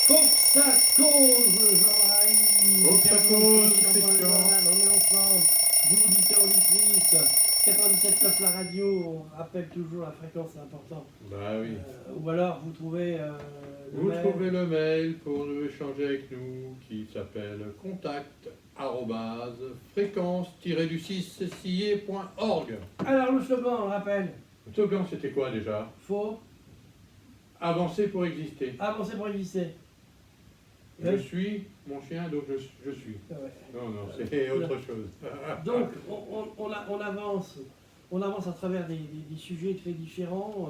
Faut que ça cause, Jean-Marie. Faut que ça cause, Christian. On est ensemble. Vous, auditeurs, auditrices, 97.9 la radio, on rappelle toujours la fréquence, c'est important. Bah oui. Ou alors vous trouvez Vous trouvez le mail pour nous échanger avec nous qui s'appelle contact@fréquence-du6.org. Alors le slogan, on le rappelle. Le slogan c'était quoi déjà? Faut Avancer pour exister. avancer pour exister. Je suis mon chien, donc je suis. Ouais. Non, c'est autre chose. Donc on avance à travers des sujets très différents,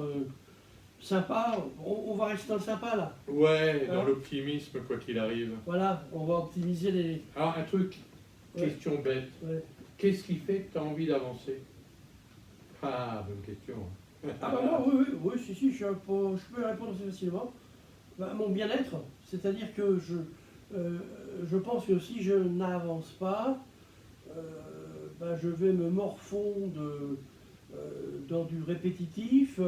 sympas. On va rester dans le sympa là. Ouais, dans Hein? l'optimisme, quoi qu'il arrive. Voilà, on va optimiser les. Alors, un truc, Ouais. question bête. Ouais. Qu'est-ce qui fait que tu as envie d'avancer? Ah, bonne question. Ah bah non, oui, si, je peux répondre assez facilement. Bah, mon bien-être, c'est-à-dire que je pense que si je n'avance pas, bah, je vais me morfondre dans du répétitif,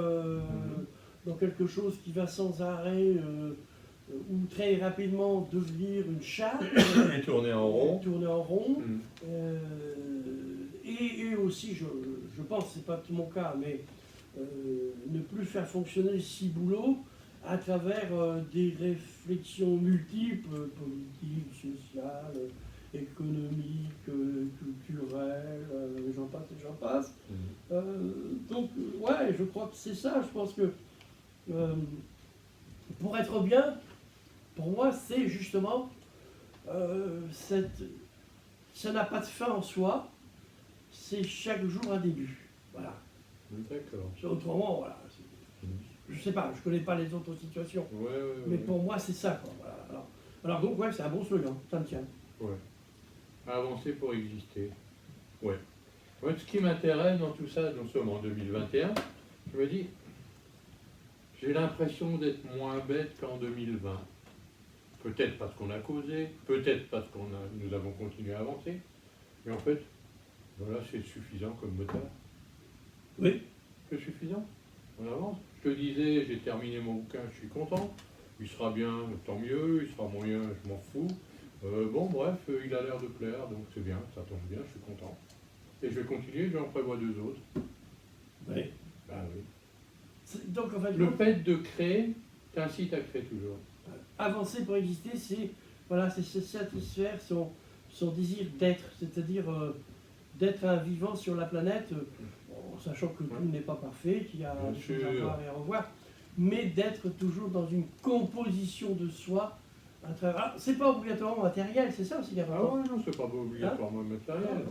dans quelque chose qui va sans arrêt ou très rapidement devenir une charge, Et tourner en rond. tourner en rond. Mm. Et aussi, je pense, c'est pas tout mon cas, mais ne plus faire fonctionner le ciboulot à travers des réflexions multiples, politiques, sociales, économiques, culturelles, j'en passe et j'en passe. Donc, ouais, je crois que c'est ça. Je pense que pour être bien, pour moi, c'est justement ça n'a pas de fin en soi, c'est chaque jour un début. Voilà. D'accord. Autrement, voilà. Je sais pas, je connais pas les autres situations. Ouais, Mais pour moi, c'est ça, quoi. Voilà. Alors donc, ouais, c'est un bon slogan, ça me tient. Ouais. Avancer pour exister. Ouais. Moi, ce qui m'intéresse dans tout ça, nous sommes en 2021, je me dis, j'ai l'impression d'être moins bête qu'en 2020. Peut-être parce qu'on a causé, peut-être parce nous avons continué à avancer. Mais en fait, voilà, c'est suffisant comme moteur. Oui. C'est suffisant. On avance. Je te disais, j'ai terminé mon bouquin, je suis content. Il sera bien, tant mieux. Il sera moyen, je m'en fous. Bon, bref, il a l'air de plaire, donc c'est bien, ça tombe bien, je suis content. Et je vais continuer, j'en prévois 2 autres. Oui. Ben oui. Donc, en fait, Le fait de créer t'incite à créer toujours. avancer pour exister, c'est voilà, c'est se satisfaire son désir d'être, c'est-à-dire d'être un vivant sur la planète, en sachant que tout n'est pas parfait, qu'il y a Bien des choses sûr. à voir et à revoir, mais d'être toujours dans une composition de soi. C'est pas obligatoirement matériel, c'est ça aussi qui est Ah important. ouais, non, c'est pas obligatoirement matériel.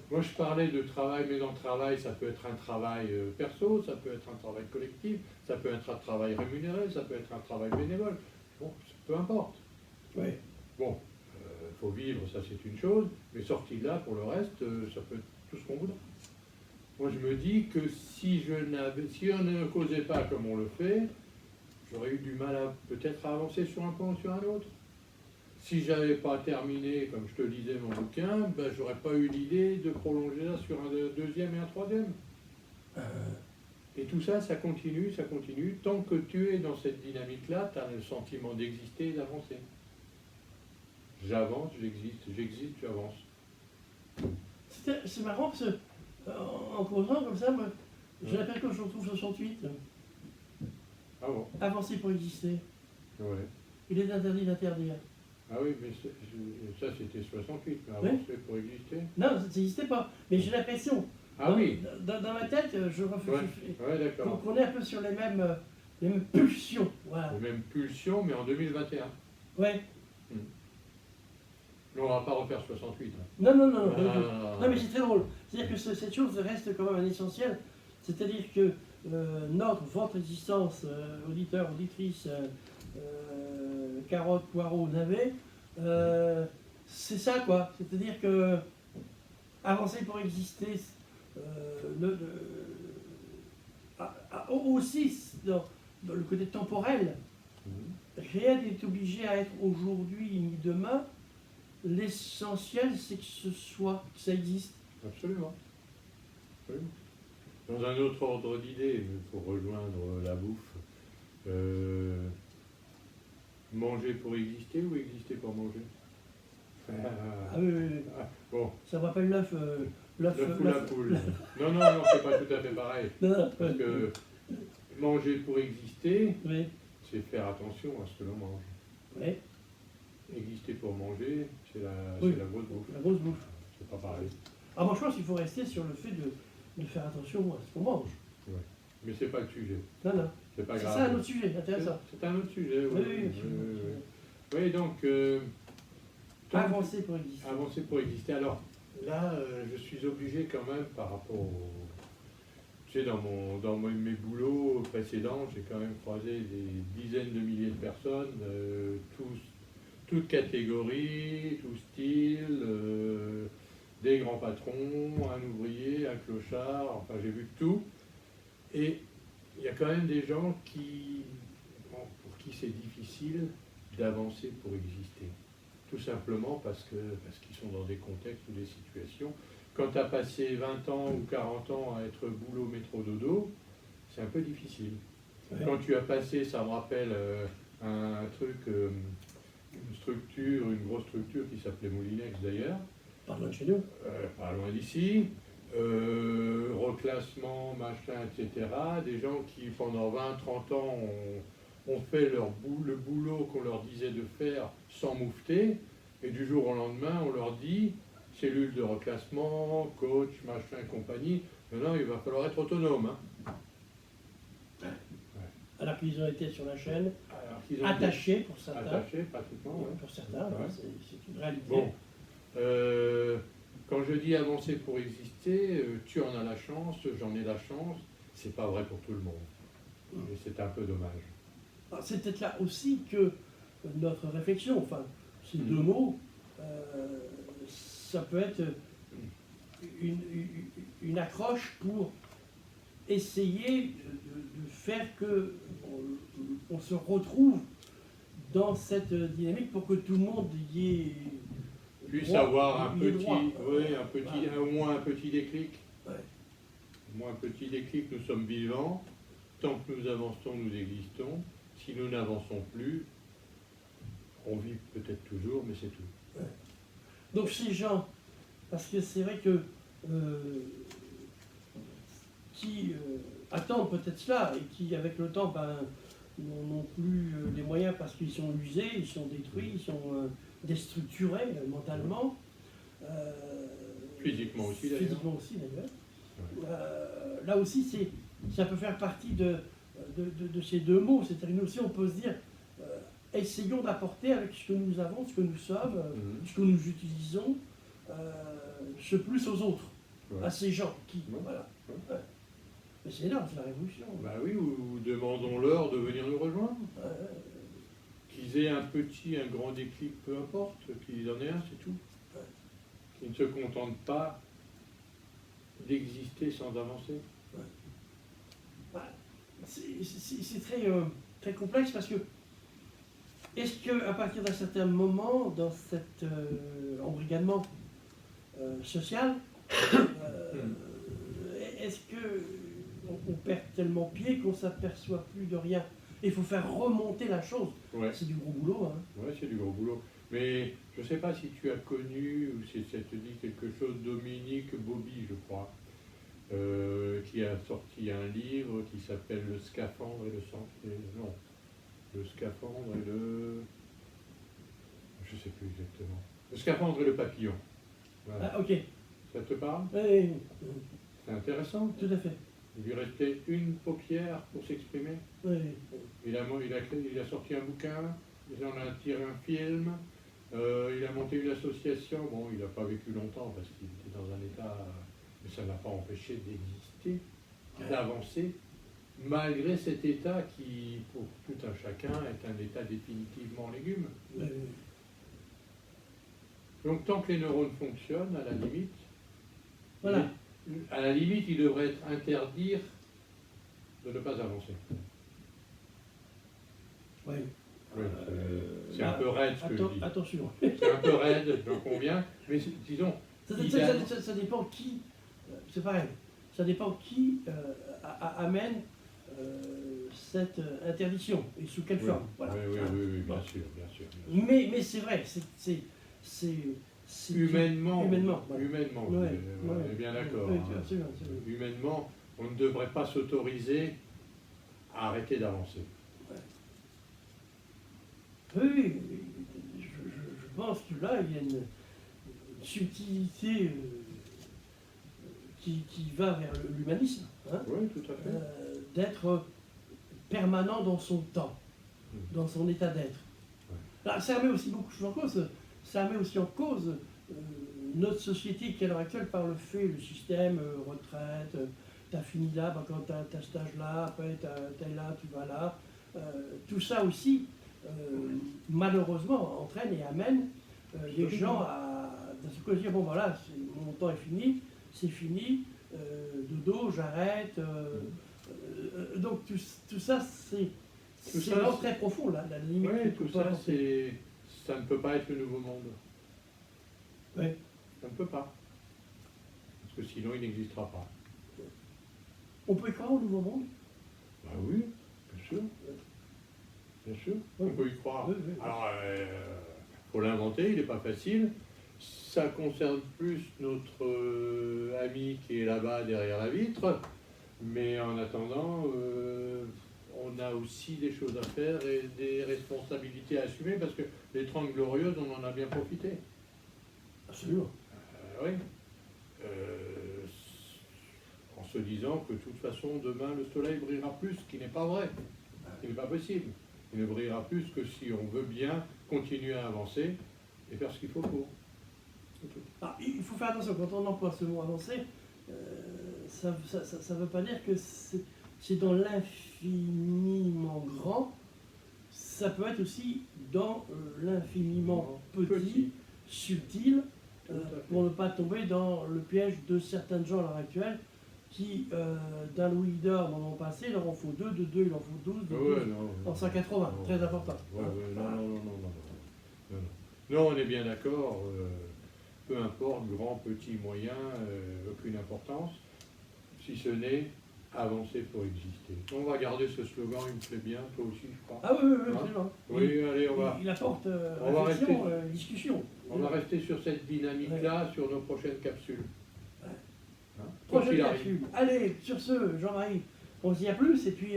Moi, je parlais de travail, mais dans le travail, ça peut être un travail perso, ça peut être un travail collectif, ça peut être un travail rémunéré, ça peut être un travail bénévole. Bon, peu importe. Oui. Bon, faut vivre, ça c'est une chose, mais sorti de là, pour le reste, ça peut être tout ce qu'on voudra. Moi, je me dis que si on ne causait pas comme on le fait, j'aurais eu du mal à peut-être avancer sur un point ou sur un autre. Si j'avais pas terminé, comme je te disais, mon bouquin, ben, j'aurais pas eu l'idée de prolonger là sur un deuxième et un troisième. Et tout ça, ça continue. Tant que tu es dans cette dynamique-là, tu as le sentiment d'exister et d'avancer. J'avance, j'existe, j'avance. C'est marrant parce que, en causant comme ça, moi, j'ai l'impression que je retrouve 68. Ah bon? Avancer pour exister. Ouais. Il est interdit d'interdire. Ah oui, mais ça c'était 68, mais Oui. avancer pour exister. Non, ça n'existait pas. Mais j'ai l'impression, Ah oui, dans ma tête, je réfléchis ouais, d'accord. qu'on est un peu sur les mêmes pulsions. Voilà. Les mêmes pulsions, mais en 2021. Ouais. Mais on ne va pas refaire 68. Hein. Non. Ah. Non, mais c'est très drôle. C'est-à-dire que cette chose reste quand même un essentiel. C'est-à-dire que votre existence, auditeur, auditrice, carotte, poireau, navet, c'est ça, quoi. C'est-à-dire que avancer pour exister, aussi dans le côté temporel, rien n'est obligé à être aujourd'hui ni demain. L'essentiel, c'est que ce soit, que ça existe. Absolument. Dans un autre ordre d'idées, pour rejoindre la bouffe, Manger pour exister ou exister pour manger? Ah oui, oui, oui. Bon, Ça ne va pas l'œuf. l'œuf ou la poule. Non, non, non, c'est pas tout à fait pareil. Non, non, Parce que manger pour exister, oui, c'est faire attention à ce que l'on mange. oui, Exister pour manger, c'est Oui. c'est la grosse bouffe. la grosse bouffe. C'est pas pareil. Ah, moi, je pense qu'il faut rester sur le fait de faire attention à ce qu'on mange. Mais c'est pas le sujet. Non, non. C'est pas C'est grave. ça un autre sujet, intéressant. C'est un autre sujet, Oui, oui. oui, absolument. Oui, donc, Avancer pour exister. avancer pour exister. Alors là, je suis obligé quand même par rapport au... Tu sais, dans mes boulots précédents, j'ai quand même croisé des dizaines de milliers de personnes, toutes catégories, tout style, des grands patrons, un ouvrier, un clochard, enfin j'ai vu tout. Et il y a quand même des gens pour qui c'est difficile d'avancer pour exister. Tout simplement parce qu'ils sont dans des contextes ou des situations. Quand tu as passé 20 ans ou 40 ans à être boulot, métro, dodo, c'est un peu difficile. Ouais. Quand tu as passé, ça me rappelle un truc, une structure, une grosse structure qui s'appelait Moulinex d'ailleurs, Pas loin de chez nous. pas loin d'ici, reclassement, machin, etc. Des gens qui pendant 20-30 ans ont fait le boulot qu'on leur disait de faire sans moufter, et du jour au lendemain, on leur dit, cellule de reclassement, coach, machin, compagnie, maintenant il va falloir être autonome. Hein. Alors qu'ils ont été sur la chaîne, Alors qu'ils ont attachés pour été certains. attachés, pratiquement. Ouais. Pour certains, Ouais. c'est une réalité. Bon, quand je dis avancer pour exister, tu en as la chance, j'en ai la chance, c'est pas vrai pour tout le monde. Et c'est un peu dommage. Alors, c'est peut-être là aussi que notre réflexion, enfin, ces deux mots, ça peut être une accroche pour essayer de faire que on se retrouve dans cette dynamique pour que tout le monde y ait Puisse droit, avoir un y ait petit, droit. oui, au moins un petit déclic. Ouais. Au moins un petit déclic, nous sommes vivants. Tant que nous avançons, nous existons. Si nous n'avançons plus, on vit peut-être toujours, mais c'est tout. Donc ces gens, parce que c'est vrai que qui attendent peut-être cela et qui avec le temps n'ont plus les moyens parce qu'ils sont usés, ils sont détruits, ils sont déstructurés mentalement. Physiquement aussi d'ailleurs. Physiquement aussi d'ailleurs. Là aussi ça peut faire partie de ces deux mots, c'est-à-dire que nous aussi on peut se dire essayons d'apporter avec ce que nous avons, ce que nous sommes, ce que nous utilisons, ce plus aux autres, à ces gens qui. Voilà. Ouais. Mais c'est énorme, c'est la révolution. Bah oui, ou demandons-leur de venir nous rejoindre. Qu'ils aient un petit, un grand déclic, peu importe, qu'ils en aient un, c'est tout. Qu'ils ne se contentent pas d'exister sans avancer. C'est très, très complexe parce que est-ce qu'à partir d'un certain moment, dans cet embrigadement social, est-ce qu'on perd tellement pied qu'on ne s'aperçoit plus de rien? Il faut faire remonter la chose. Ouais. C'est du gros boulot. Hein. Ouais, c'est du gros boulot. Mais je ne sais pas si tu as connu, ou si ça te dit quelque chose, Dominique Bobby, je crois, qui a sorti un livre qui s'appelle Le scaphandre et le sang. Non, Le scaphandre et le... Je ne sais plus exactement. Le scaphandre et le papillon. Voilà. Ah, ok. Ça te parle? Oui, C'est intéressant. tout à fait. Il lui restait une paupière pour s'exprimer. Oui. Il a sorti un bouquin, il en a tiré un film, il a monté une association. Bon, il n'a pas vécu longtemps parce qu'il était dans un état, mais ça n'a pas empêché d'exister, d'avancer, malgré cet état qui, pour tout un chacun, est un état définitivement légume. Oui. Donc tant que les neurones fonctionnent, à la limite, Voilà. à la limite, il devrait être interdire de ne pas avancer. Oui. Oui, c'est un peu raide ce que je dis. Attention. C'est un peu raide, j'en conviens, mais disons... Ça dépend qui, c'est pareil, ça dépend qui amène cette interdiction et sous quelle Oui, forme. Voilà. oui, Hein. bien Bon. sûr, bien sûr. Bien sûr. Mais c'est vrai, c'est Humainement, voilà. humainement, Ouais, on ouais. est bien d'accord. Oui, Hein. absolument, absolument. Humainement, on ne devrait pas s'autoriser à arrêter d'avancer. Oui, je pense que là, il y a une subtilité qui va vers l'humanisme, hein, Oui, tout à fait. d'être permanent dans son temps, dans son état d'être. Là, ça remet aussi beaucoup de choses en cause. Ça remet aussi en cause notre société qui, à l'heure actuelle, par le fait, le système, retraite, t'as fini là, bah, quand t'as cet âge-là, après t'es là, tu vas là. Tout ça aussi, malheureusement, entraîne et amène les gens à se dire, bon voilà, mon temps est fini, c'est fini, dodo, j'arrête. Donc tout ça, c'est vraiment très profond, là, la limite. Oui, qu'on tout peut ça, avancer. ça ne peut pas être le nouveau monde. Oui. Ça ne peut pas. Parce que sinon, il n'existera pas. On peut y croire au nouveau monde? Ben oui, bien sûr. Bien sûr, on peut y croire. Oui, oui. Alors, faut l'inventer, il n'est pas facile. Ça concerne plus notre ami qui est là-bas derrière la vitre. Mais en attendant, on a aussi des choses à faire et des responsabilités à assumer parce que les 30 glorieuses, on en a bien profité. Absolument. Oui. En se disant que de toute façon, demain, le soleil brillera plus, ce qui n'est pas vrai. Ce qui n'est pas possible. Il ne brillera plus que si on veut bien continuer à avancer et faire ce qu'il faut pour. Ah, il faut faire attention, quand on emploie ce mot avancer, ça ne veut pas dire que c'est dans l'infiniment grand, ça peut être aussi dans l'infiniment petit, subtil, pour ne pas tomber dans le piège de certaines gens à l'heure actuelle qui, d'un louis d'or dans le passé, il en faut 2, de 2 il en faut 12, de 12 en 180, très important. Non, on est bien d'accord, peu importe, grand, petit, moyen, aucune importance, si ce n'est avancer pour exister. On va garder ce slogan, il me plaît bien, toi aussi je crois. Ah oui, Hein? absolument. Oui, allez, on va. Il apporte On va réflexion, rester- discussion. On va rester sur cette dynamique-là, sur nos prochaines capsules. Ouais. Hein? Quoi Prochaine qu'il arrive. capsule. Allez, sur ce, Jean-Marie, on se dit à plus et puis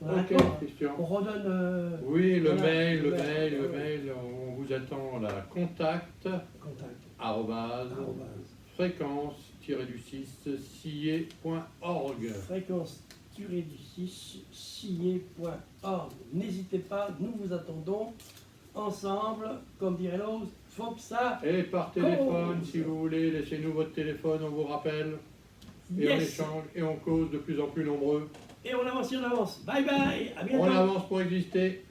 on Ok, attend. Christian. On redonne Oui, le voilà, mail, ouais. on vous attend là, contact, contact. arrobase, fréquence-du-6, scier.org. Fréquence-du-6, scier.org. N'hésitez pas, nous vous attendons ensemble, comme dirait l'autre, faut que ça. Et par téléphone, Cause. si vous voulez, laissez-nous votre téléphone, on vous rappelle. Et on Yes. échange et on cause de plus en plus nombreux. Et on avance, et on avance. Bye bye, à bientôt. On avance pour exister.